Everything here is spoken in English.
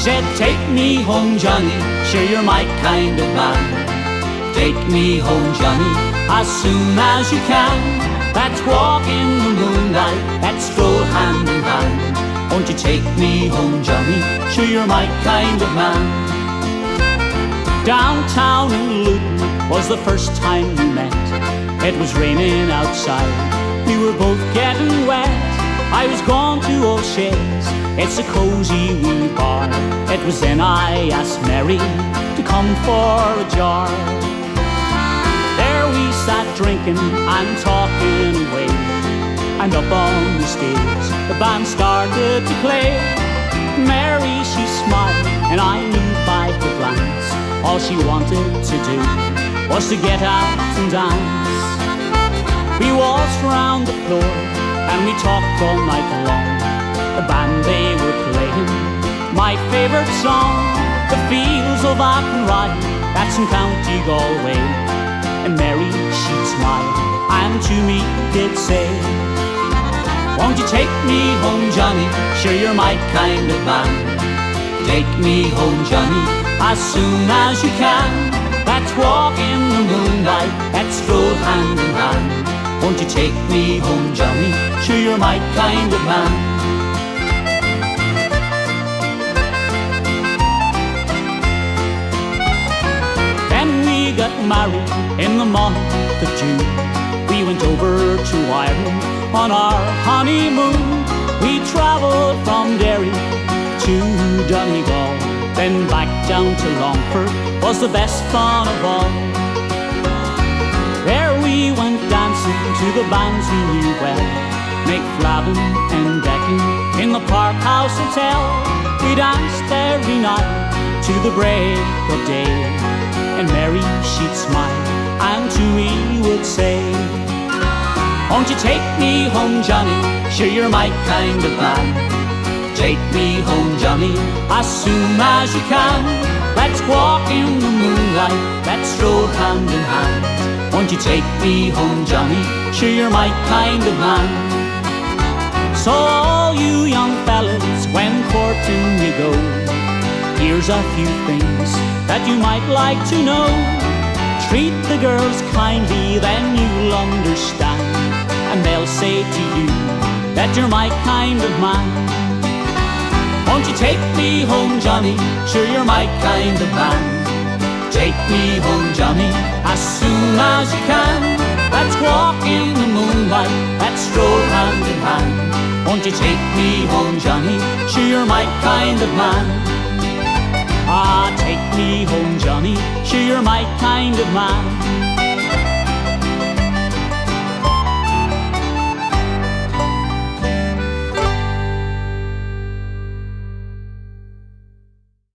said, take me home, Johnny, sure you're my kind of man. Take me home, Johnny, as soon as you can. Let's walk in the moonlight, let's stroll hand in hand. Won't you take me home, Johnny, sure you're my kind of man. Downtown in Luton was the first time we met. It was raining outside, we were both getting wet. I was gone to O'Shea's, it's a cosy wee bar. It was then I asked Mary to come for a jar. There we sat drinking and talking away, and up on the stage the band started to play. Mary, she smiled, and I knew by her glance all she wanted to do was to get out and dance. We waltzed round the floor and we talked all night long. The band, they were playing my favourite song, The Fields of Athenry, that's in County Galway. And Mary, she'd smile and to me did say, won't you take me home, Johnny, sure you're my kind of man. Take me home, Johnny, as soon as you can. Let's walk in the moonlight, let's stroll hand in hand. Won't you take me home, Johnny, sure you're my kind of man. Then we got married in the month of June. We went over to Ireland on our honeymoon. We travelled from Derry to Donegal, then back down to Longford, was the best fun of all. There we went dancing to the bands we knew well, McFlavin and Deccan in the Park House Hotel. We danced every night to the break of day, and Mary, she'd smile and to me would say, won't you take me home, Johnny, sure you're my kind of man. Take me home, Johnny, as soon as you can. Let's walk in the moonlight, let's stroll hand in hand. Won't you take me home, Johnny, sure you're my kind of man. So all you young fellas, when courting you go, here's a few things that you might like to know. Treat the girls kindly, then you'll understand, and they'll say to you that you're my kind of man. Won't you take me home, Johnny, sure you're my kind of man. Take me home, Johnny, as soon as you can. Let's walk in the moonlight, let's stroll hand in hand. Won't you take me home, Johnny, sure you're my kind of man. Ah, take me home, Johnny, sure you're my kind of man.